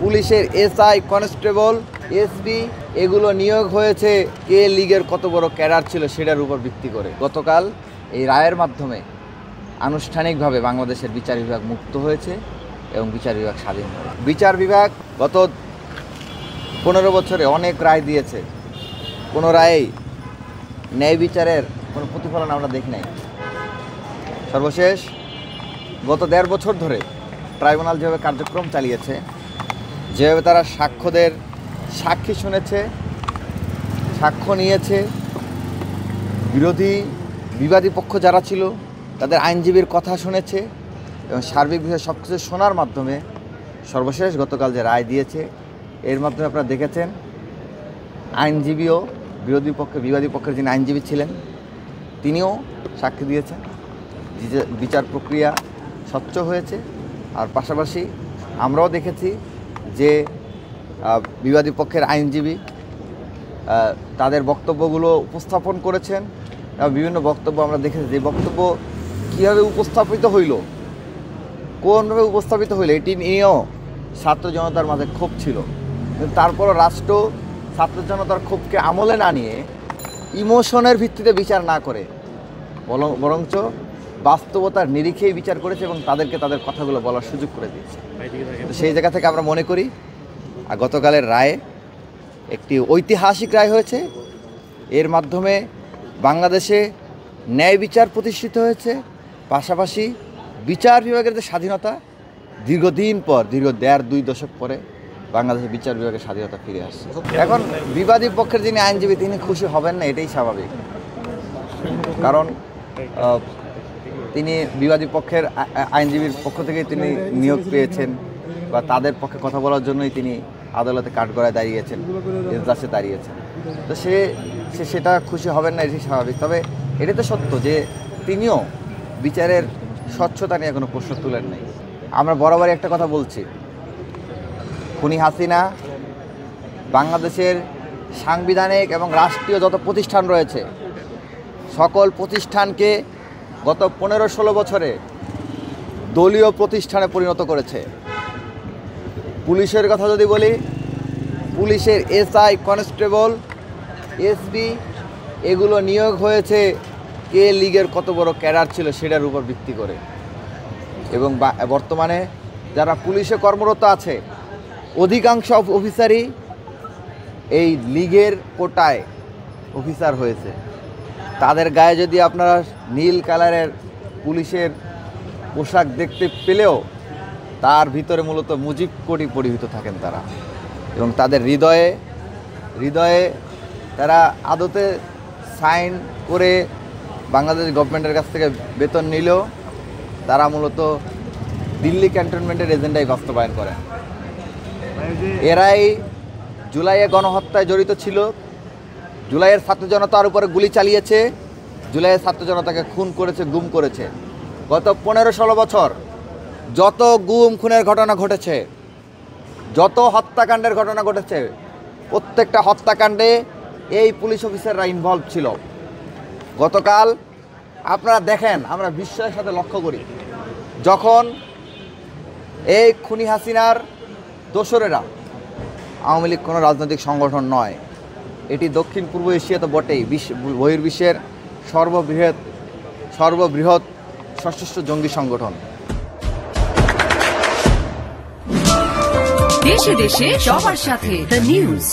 পুলিশের SI, constable, SP এগুলো নিয়োগ হয়েছে কে লীগের কত বড় ক্যাডার ছিল সেটার উপর ভিত্তি করে। গতকাল এই রায়ের মাধ্যমে আনুষ্ঠানিকভাবে বাংলাদেশের বিচার বিভাগ মুক্ত হয়েছে এবং বিচার বিভাগ স্বাধীন হয়। বিচার বিভাগ গত 15 বছরে অনেক রায় দিয়েছে, কোনো রায়েই ন্যায় বিচারের কোনো প্রতিফলন আমরা দেখি নাই। সর্বশেষ গত 1.5 বছর ধরে ট্রাইব্যুনাল যেভাবে কার্যক্রম চালিয়েছে, যেভাবে তারা সাক্ষী শুনেছে, সাক্ষ্য নিয়েছে, বিবাদী পক্ষ যারা ছিল তাদের আইনজীবীর কথা শুনেছে এবং সার্বিক বিষয়ে সব কিছু শোনার মাধ্যমে সর্বশেষ গতকাল যে রায় দিয়েছে এর মাধ্যমে আপনারা দেখেছেন আইনজীবীও বিবাদী পক্ষের যিনি আইনজীবী ছিলেন তিনিও সাক্ষী দিয়েছেন, বিচার প্রক্রিয়া স্বচ্ছ হয়েছে। আর পাশাপাশি আমরাও দেখেছি যে বিবাদী পক্ষের আইনজীবী তাদের বক্তব্যগুলো উপস্থাপন করেছেন এবং বিভিন্ন বক্তব্য আমরা দেখেছি যে বক্তব্য কীভাবে উপস্থাপিত হইল, কোনভাবে উপস্থাপিত হইল এটি নিয়েও ছাত্র জনতার মাঝে ক্ষোভ ছিল। কিন্তু তারপরও রাষ্ট্র ছাত্র জনতার ক্ষোভকে আমলে না নিয়ে ইমোশনের ভিত্তিতে বিচার না করে বরঞ্চ বাস্তবতার নিরিখেই বিচার করেছে এবং তাদেরকে তাদের কথাগুলো বলার সুযোগ করে দিয়েছে। তো সেই জায়গা থেকে আমরা মনে করি গতকালের রায়ে একটি ঐতিহাসিক রায় হয়েছে। এর মাধ্যমে বাংলাদেশে ন্যায় বিচার প্রতিষ্ঠিত হয়েছে, পাশাপাশি বিচার বিভাগের যে স্বাধীনতা দীর্ঘদিন পর, দীর্ঘ 1.5-2 দশক পরে বাংলাদেশের বিচার বিভাগের স্বাধীনতা ফিরে আসছে। এখন বিবাদী পক্ষের যিনি আইনজীবী তিনি খুশি হবেন না, এটাই স্বাভাবিক। কারণ তিনি বিবাদী পক্ষের আইনজীবীর পক্ষ থেকে তিনি নিয়োগ পেয়েছেন বা তাদের পক্ষে কথা বলার জন্যই তিনি আদালতে কাঠগড়ায় দাঁড়িয়েছেন, এজলাসে দাঁড়িয়েছেন। তো সেটা খুশি হবেন না, এটাই স্বাভাবিক। তবে এটা তো সত্য যে তিনিও বিচারের স্বচ্ছতা নিয়ে কোনো প্রশ্ন তুলেন নাই। আমরা বরাবরই একটা কথা বলছি, খুনি হাসিনা বাংলাদেশের সাংবিধানিক এবং রাষ্ট্রীয় যত প্রতিষ্ঠান রয়েছে সকল প্রতিষ্ঠানকে গত 15-16 বছরে দলীয় প্রতিষ্ঠানে পরিণত করেছে। পুলিশের কথা যদি বলি, পুলিশের এসআই, কনস্টেবল, এসপি এগুলো নিয়োগ হয়েছে কে লীগের কত বড় ক্যাডার ছিল সেটার উপর ভিত্তি করে। এবং বর্তমানে যারা পুলিশে কর্মরত আছে অধিকাংশ অফিসারই এই লীগের কোটায় অফিসার হয়েছে। তাদের গায়ে যদি আপনারা নীল কালারের পুলিশের পোশাক দেখতে পেলেও তার ভিতরে মূলত মুজিব কোটি পরিহিত থাকেন তারা, এবং তাদের হৃদয়ে তারা আদতে সাইন করে বাংলাদেশ গভর্নমেন্টের কাছ থেকে বেতন নিলেও তারা মূলত দিল্লি ক্যান্টনমেন্টের এজেন্ডাই বাস্তবায়ন করেন। এরাই জুলাইয়ে গণহত্যায় জড়িত ছিল, জুলাইয়ের ছাত্র জনতার উপরে গুলি চালিয়েছে, জুলাইয়ের ছাত্র জনতাকে খুন করেছে, গুম করেছে। গত 15-16 বছর যত গুম খুনের ঘটনা ঘটেছে, যত হত্যাকাণ্ডের ঘটনা ঘটেছে, প্রত্যেকটা হত্যাকাণ্ডে এই পুলিশ অফিসাররা ইনভলভ ছিল। গতকাল আপনারা দেখেন, আমরা বিস্ময়ের সাথে লক্ষ্য করি যখন এই খুনি হাসিনার দোসরেরা, আওয়ামী লীগ কোনো রাজনৈতিক সংগঠন নয়, এটি দক্ষিণ পূর্ব এশিয়া তো বটেই, বহির্বিশ্বের সর্ববৃহৎ সশস্ত্র জঙ্গি সংগঠন। দেশে দেশে সবার সাথে দ্য নিউজ।